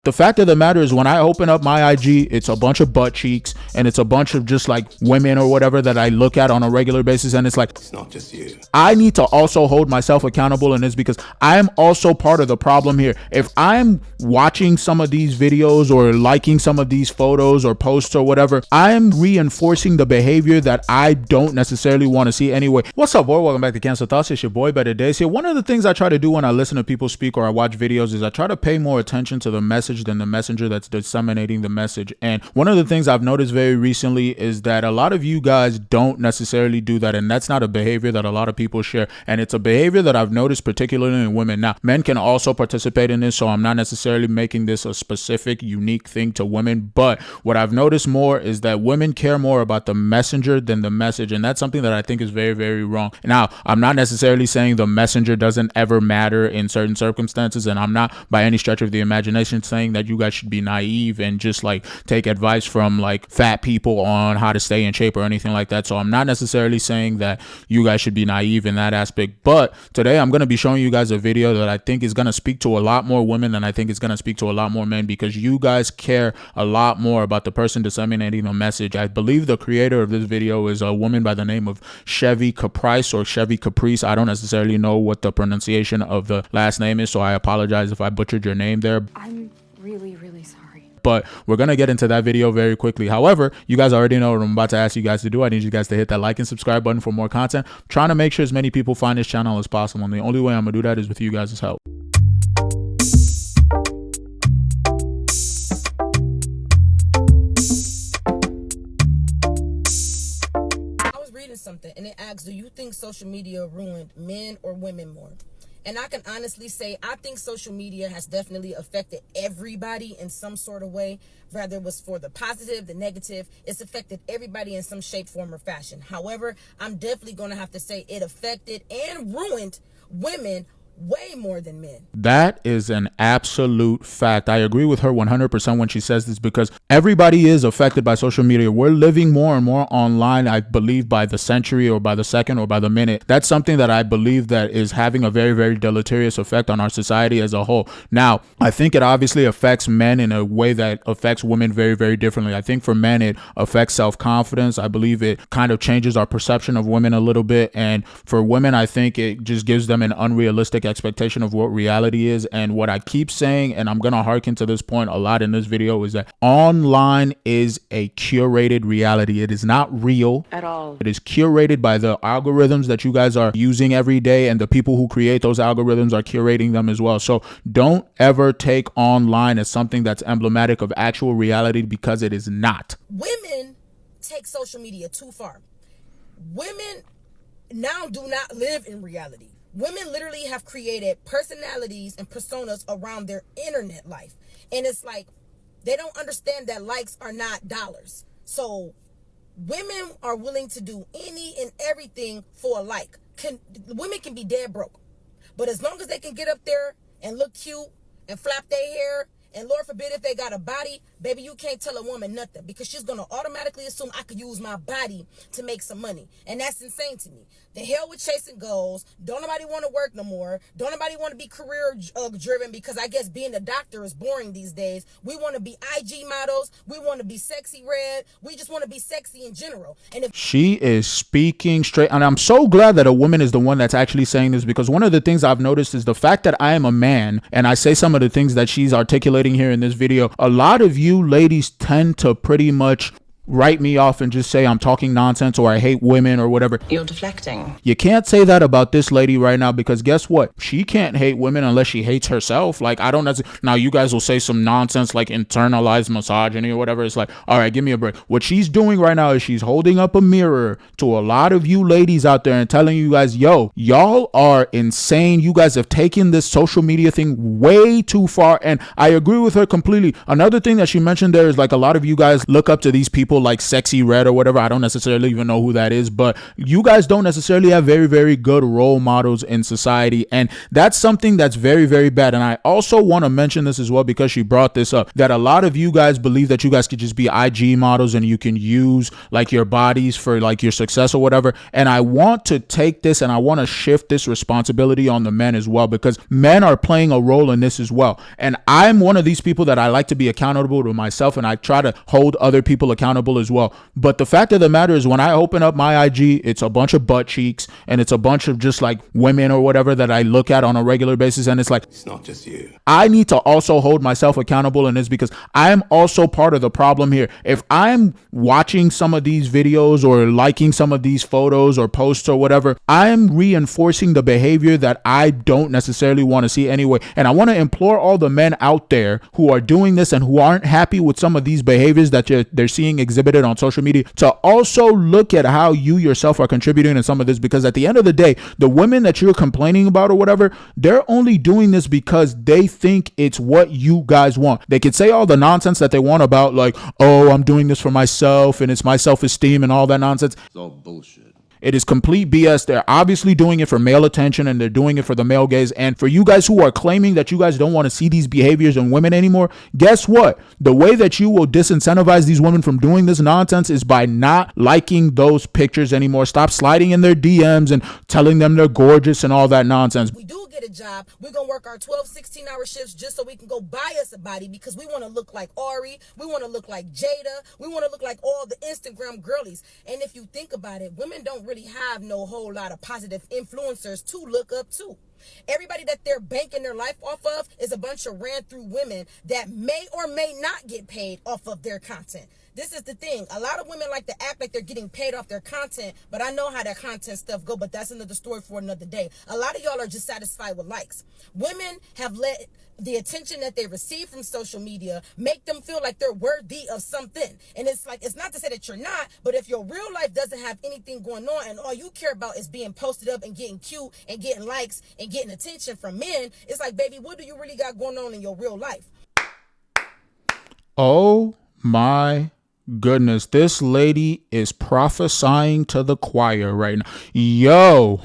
The fact of the matter is, when I open up my IG, it's a bunch of butt cheeks and it's a bunch of just like women or whatever that I look at on a regular basis. And it's like, it's not just you. I need to also hold myself accountable in this, because I'm also part of the problem here. If I'm watching some of these videos or liking some of these photos or posts or whatever, I'm reinforcing the behavior that I don't necessarily want to see anyway. What's up, boy? Welcome back to Cancel Thoughts. It's your boy, Better Days here. One of the things I try to do when I listen to people speak or I watch videos is I try to pay more attention to the message than the messenger that's disseminating the message. And one of the things I've noticed very recently is that a lot of you guys don't necessarily do that, and that's not a behavior that a lot of people share, and it's a behavior that I've noticed particularly in women. Now, men can also participate in this, so I'm not necessarily making this a specific unique thing to women, but what I've noticed more is that women care more about the messenger than the message, and that's something that I think is very, very wrong. Now, I'm not necessarily saying the messenger doesn't ever matter in certain circumstances, and I'm not by any stretch of the imagination saying that you guys should be naive and just like take advice from like fat people on how to stay in shape or anything like that. So I'm not necessarily saying that you guys should be naive in that aspect, but today I'm going to be showing you guys a video that I think is going to speak to a lot more women than I think it's going to speak to a lot more men, because you guys care a lot more about the person disseminating the message. I believe the creator of this video is a woman by the name of Chevy Caprice or Chevy Caprice. I don't necessarily know what the pronunciation of the last name is, so I apologize if I butchered your name there. I'm really sorry. But we're going to get into that video very quickly. However, you guys already know what I'm about to ask you guys to do. I need you guys to hit that like and subscribe button for more content. I'm trying to make sure as many people find this channel as possible, and the only way I'm going to do that is with you guys' help. I was reading something and it asks, do you think social media ruined men or women more? And I can honestly say, I think social media has definitely affected everybody in some sort of way, whether it was for the positive, the negative. It's affected everybody in some shape, form, or fashion. However, I'm definitely going to have to say it affected and ruined women way more than men. That is an absolute fact. I agree with her 100% when she says this, because everybody is affected by social media. We're living more and more online, I believe, by the century or by the second or by the minute. That's something that I believe that is having a very, very deleterious effect on our society as a whole. Now, I think it obviously affects men in a way that affects women very, very differently. I think for men, it affects self-confidence. I believe it kind of changes our perception of women a little bit. And for women, I think it just gives them an unrealistic expectation of what reality is. And what I keep saying, and I'm going to hearken to this point a lot in this video, is that online is a curated reality. It is not real At all. It is curated by the algorithms that you guys are using every day, and the people who create those algorithms are curating them as well. So don't ever take online as something that's emblematic of actual reality, because it is not. Women take social media too far. Women now do not live in reality. Women literally have created personalities and personas around their internet life. And it's like, they don't understand that likes are not dollars. So women are willing to do any and everything for a like. Women can be dead broke. But as long as they can get up there and look cute and flap their hair, and Lord forbid if they got a body, baby, you can't tell a woman nothing, because she's going to automatically assume I could use my body to make some money. And that's insane to me. The hell with chasing goals. Don't nobody want to work no more. Don't nobody want to be career driven, because I guess being a doctor is boring these days. We want to be IG models. We want to be sexy red. We just want to be sexy in general. And if she is speaking straight, and I'm so glad that a woman is the one that's actually saying this, because one of the things I've noticed is the fact that I am a man and I say some of the things that she's articulating here in this video. A lot of you ladies tend to pretty much write me off and just say I'm talking nonsense or I hate women or whatever. You're deflecting. You can't say that about this lady right now, because guess what? She can't hate women unless she hates herself. Like, I don't know. Now, you guys will say some nonsense like internalized misogyny or whatever. It's like, all right, give me a break. What she's doing right now is she's holding up a mirror to a lot of you ladies out there and telling you guys, yo, y'all are insane. You guys have taken this social media thing way too far. And I agree with her completely. Another thing that she mentioned there is like a lot of you guys look up to these people people like Sexy Red or whatever. I don't necessarily even know who that is, but you guys don't necessarily have very, very good role models in society. And that's something that's very, very bad. And I also want to mention this as well, because she brought this up, that a lot of you guys believe that you guys could just be IG models and you can use like your bodies for like your success or whatever. And I want to take this and I want to shift this responsibility on the men as well, because men are playing a role in this as well. And I'm one of these people that I like to be accountable to myself, and I try to hold other people accountable as well. But the fact of the matter is, when I open up my IG, it's a bunch of butt cheeks and it's a bunch of just like women or whatever that I look at on a regular basis. And it's like, it's not just you. I need to also hold myself accountable in this, because I'm also part of the problem here. If I'm watching some of these videos or liking some of these photos or posts or whatever, I'm reinforcing the behavior that I don't necessarily want to see anyway. And I want to implore all the men out there who are doing this and who aren't happy with some of these behaviors that they're seeing exhibited on social media to also look at how you yourself are contributing to some of this. Because at the end of the day, the women that you're complaining about or whatever, they're only doing this because they think it's what you guys want. They can say all the nonsense that they want about like, oh, I'm doing this for myself and it's my self-esteem and all that nonsense. It's all bullshit. It is complete BS. They're obviously doing it for male attention and they're doing it for the male gaze. And for you guys who are claiming that you guys don't want to see these behaviors in women anymore, guess what? The way that you will disincentivize these women from doing this nonsense is by not liking those pictures anymore. Stop sliding in their DMs and telling them they're gorgeous and all that nonsense. We do get a job, we're gonna work our 12, 16-hour shifts just so we can go buy us a body, because we want to look like Ari, we want to look like Jada, we want to look like all the Instagram girlies. And if you think about it, women don't really have no whole lot of positive influencers to look up to. Everybody that they're banking their life off of is a bunch of ran through women that may or may not get paid off of their content. This is the thing. A lot of women like to act like they're getting paid off their content, but I know how that content stuff go, but that's another story for another day. A lot of y'all are just satisfied with likes. Women have let the attention that they receive from social media make them feel like they're worthy of something. And it's like, it's not to say that you're not, but if your real life doesn't have anything going on and all you care about is being posted up and getting cute and getting likes and getting attention from men, it's like, baby, what do you really got going on in your real life? Oh my goodness, this lady is prophesying to the choir right now. Yo.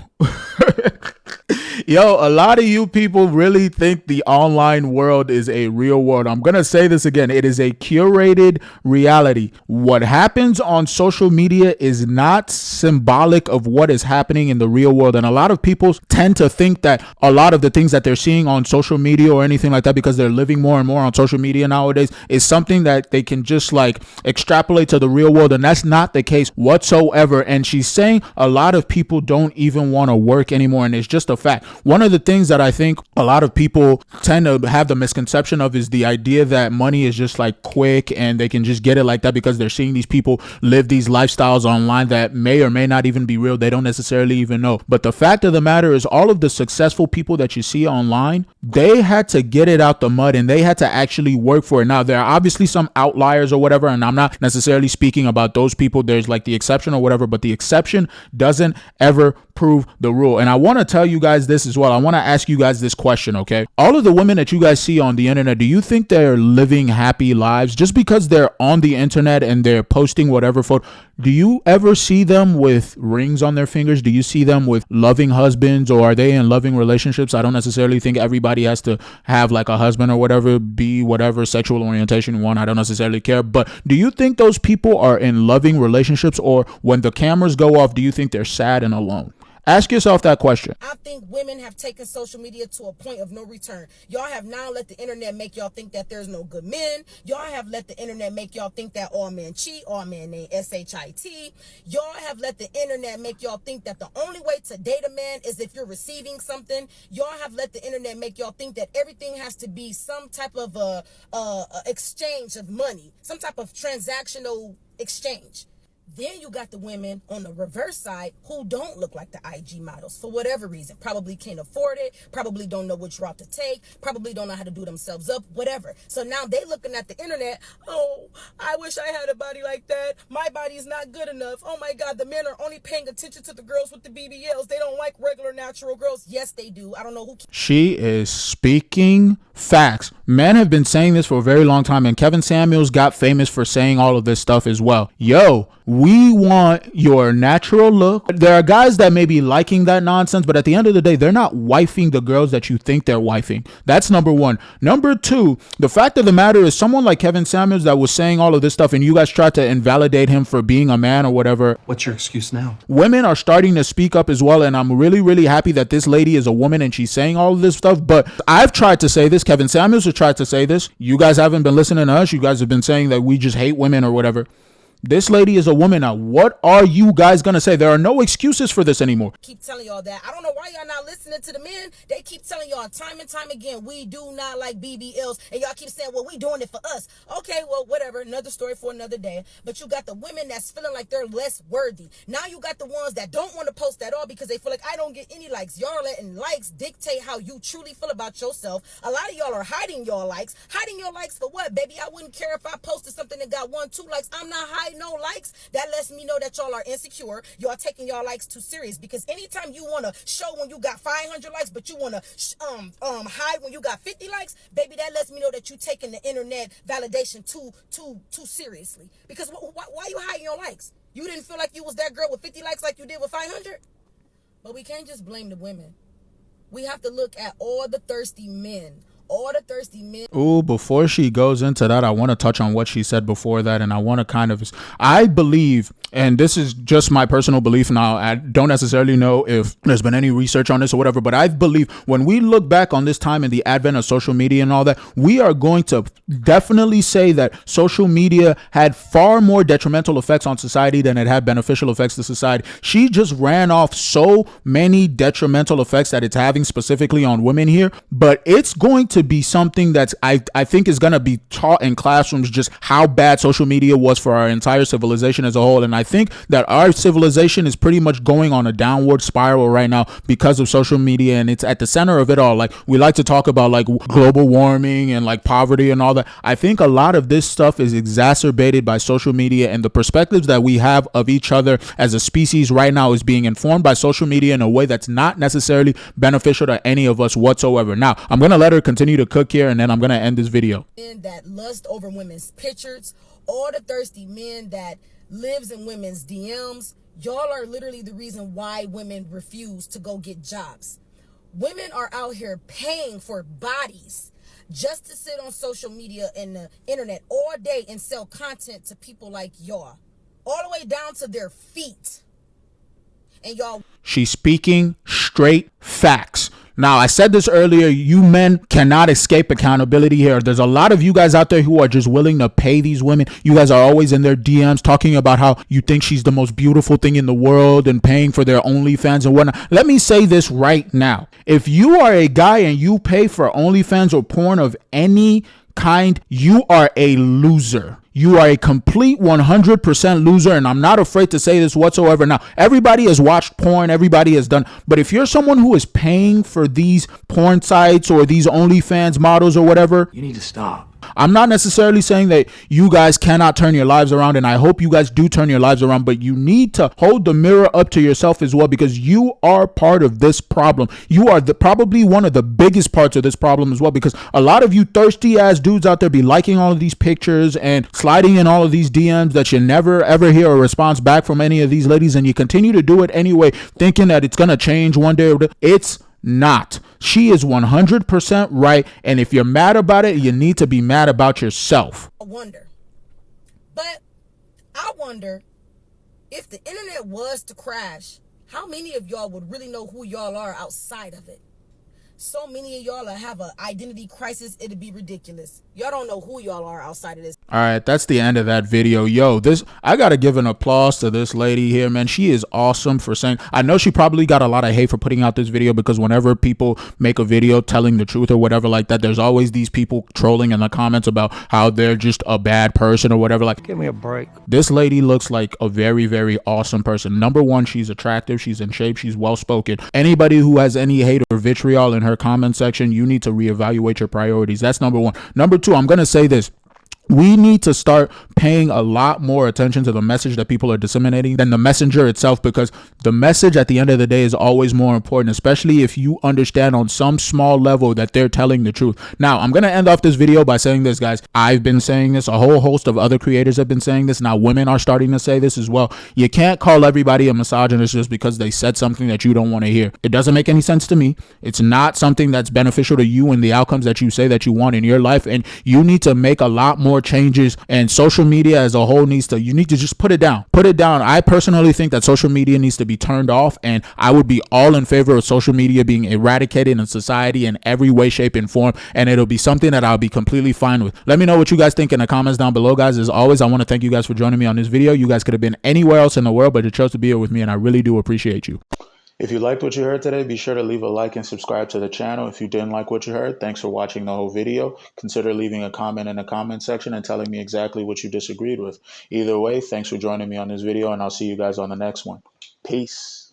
Yo, a lot of you people really think the online world is a real world. I'm going to say this again. It is a curated reality. What happens on social media is not symbolic of what is happening in the real world. And a lot of people tend to think that a lot of the things that they're seeing on social media or anything like that, because they're living more and more on social media nowadays, is something that they can just like extrapolate to the real world. And that's not the case whatsoever. And she's saying a lot of people don't even want to work anymore. And it's just a fact. One of the things that I think a lot of people tend to have the misconception of is the idea that money is just like quick and they can just get it like that because they're seeing these people live these lifestyles online that may or may not even be real. They don't necessarily even know. But the fact of the matter is, all of the successful people that you see online, they had to get it out the mud and they had to actually work for it. Now, there are obviously some outliers or whatever, and I'm not necessarily speaking about those people. There's like the exception or whatever, but the exception doesn't ever prove the rule. And I want to tell you guys this as well. I want to ask you guys this question, okay? All of the women that you guys see on the internet, do you think they're living happy lives just because they're on the internet and they're posting whatever photo? Do you ever see them with rings on their fingers? Do you see them with loving husbands, or are they in loving relationships? I don't necessarily think everybody has to have like a husband or whatever, be whatever sexual orientation you want. I don't necessarily care. But do you think those people are in loving relationships, or when the cameras go off, do you think they're sad and alone? Ask yourself that question. I think women have taken social media to a point of no return. Y'all have now let the internet make y'all think that there's no good men. Y'all have let the internet make y'all think that all men cheat, all men ain't shit. Y'all have let the internet make y'all think that the only way to date a man is if you're receiving something. Y'all have let the internet make y'all think that everything has to be some type of a exchange of money, some type of transactional exchange. Then you got the women on the reverse side who don't look like the IG models for whatever reason. Probably can't afford it, probably don't know which route to take, probably don't know how to do themselves up, whatever. So now they looking at the internet, oh, I wish I had a body like that. My body's not good enough. Oh my God, the men are only paying attention to the girls with the BBLs. They don't like regular natural girls. Yes, they do. I don't know who. She is speaking facts. Men have been saying this for a very long time, and Kevin Samuels got famous for saying all of this stuff as well. Yo, we want your natural look. There are guys that may be liking that nonsense, but at the end of the day, they're not wifing the girls that you think they're wifing. That's number one. Number two, the fact of the matter is someone like Kevin Samuels that was saying all of this stuff and you guys tried to invalidate him for being a man or whatever. What's your excuse now? Women are starting to speak up as well, and I'm really, really happy that this lady is a woman and she's saying all of this stuff. But I've tried to say this. Kevin Samuels has tried to say this. You guys haven't been listening to us. You guys have been saying that we just hate women or whatever. This lady is a woman now. What are you guys going to say? There are no excuses for this anymore. Keep telling y'all that. I don't know why y'all not listening to the men. They keep telling y'all time and time again, we do not like BBLs. And y'all keep saying, well, we doing it for us. Okay, well, whatever. Another story for another day. But you got the women that's feeling like they're less worthy. Now you got the ones that don't want to post at all because they feel like I don't get any likes. Y'all are letting likes dictate how you truly feel about yourself. A lot of y'all are hiding your likes. Hiding your likes for what, baby? I wouldn't care if I posted something that got 1, 2 likes. I'm not hiding no likes. That lets me know that y'all are insecure. Y'all taking y'all likes too serious, because anytime you want to show when you got 500 likes, but you want to hide when you got 50 likes, baby, that lets me know that you taking the internet validation too seriously. Because why you hiding your likes? You didn't feel like you was that girl with 50 likes like you did with 500? But we can't just blame the women. We have to look at all the thirsty men. All the thirsty men. Ooh, before she goes into that, I want to touch on what she said before that. And I want to I believe, and this is just my personal belief now, I don't necessarily know if there's been any research on this or whatever, but I believe when we look back on this time and the advent of social media and all that, we are going to definitely say that social media had far more detrimental effects on society than it had beneficial effects to society. She just ran off so many detrimental effects that it's having specifically on women here, but it's going to be something that's I think is going to be taught in classrooms, just how bad social media was for our entire civilization as a whole. And I think that our civilization is pretty much going on a downward spiral right now because of social media, and it's at the center of it all. Like, we like to talk about like global warming and like poverty and all that. I think a lot of this stuff is exacerbated by social media, and the perspectives that we have of each other as a species right now is being informed by social media in a way that's not necessarily beneficial to any of us whatsoever. Now, I'm going to let her continue to cook here, and then I'm going to end this video. Men that lust over women's pictures, all the thirsty men that lives in women's DMs, y'all are literally the reason why women refuse to go get jobs. Women are out here paying for bodies just to sit on social media and the internet all day and sell content to people like y'all, all the way down to their feet. And y'all, she's speaking straight facts. Now, I said this earlier, you men cannot escape accountability here. There's a lot of you guys out there who are just willing to pay these women. You guys are always in their DMs talking about how you think she's the most beautiful thing in the world and paying for their OnlyFans and whatnot. Let me say this right now. If you are a guy and you pay for OnlyFans or porn of any kind, you are a loser. You are a complete 100% loser, and I'm not afraid to say this whatsoever. Now, everybody has watched porn, everybody has done, but if you're someone who is paying for these porn sites or these OnlyFans models or whatever, You need to stop. I'm not necessarily saying that you guys cannot turn your lives around, and I hope you guys do turn your lives around, but you need to hold the mirror up to yourself as well, because you are part of this problem. You are probably one of the biggest parts of this problem as well, because a lot of you thirsty ass dudes out there be liking all of these pictures and sliding in all of these DMs that you never ever hear a response back from any of these ladies, and you continue to do it anyway, thinking that it's going to change one day. It's not. She is 100% right, and if you're mad about it, you need to be mad about yourself. I wonder. But I wonder if the internet was to crash, how many of y'all would really know who y'all are outside of it? So many of y'all have an identity crisis, it'd be ridiculous. Y'all don't know who y'all are outside of this. All right, that's the end of that video. Yo, I gotta give an applause to this lady here, man. She is awesome for saying. I know she probably got a lot of hate for putting out this video, because whenever people make a video telling the truth or whatever like that, there's always these people trolling in the comments about how they're just a bad person or whatever. Like, give me a break. This lady looks like a very, very awesome person. Number one, she's attractive, she's in shape, she's well spoken. Anybody who has any hate or vitriol in her comment section, you need to reevaluate your priorities. That's number one. Number two, I'm gonna say this. We need to start paying a lot more attention to the message that people are disseminating than the messenger itself, because the message at the end of the day is always more important, especially if you understand on some small level that they're telling the truth. Now, I'm going to end off this video by saying this, guys. I've been saying this. A whole host of other creators have been saying this. Now, women are starting to say this as well. You can't call everybody a misogynist just because they said something that you don't want to hear. It doesn't make any sense to me. It's not something that's beneficial to you and the outcomes that you say that you want in your life, and you need to make a lot more changes, and social media as a whole you need to just put it down. I personally think that social media needs to be turned off, and I would be all in favor of social media being eradicated in society in every way, shape, and form, and it'll be something that I'll be completely fine with. Let me know what you guys think in the comments down below, guys. As always, I want to thank you guys for joining me on this video. You guys could have been anywhere else in the world, but you chose to be here with me, and I really do appreciate you. If you liked what you heard today, be sure to leave a like and subscribe to the channel. If you didn't like what you heard, thanks for watching the whole video. Consider leaving a comment in the comment section and telling me exactly what you disagreed with. Either way, thanks for joining me on this video, and I'll see you guys on the next one. Peace.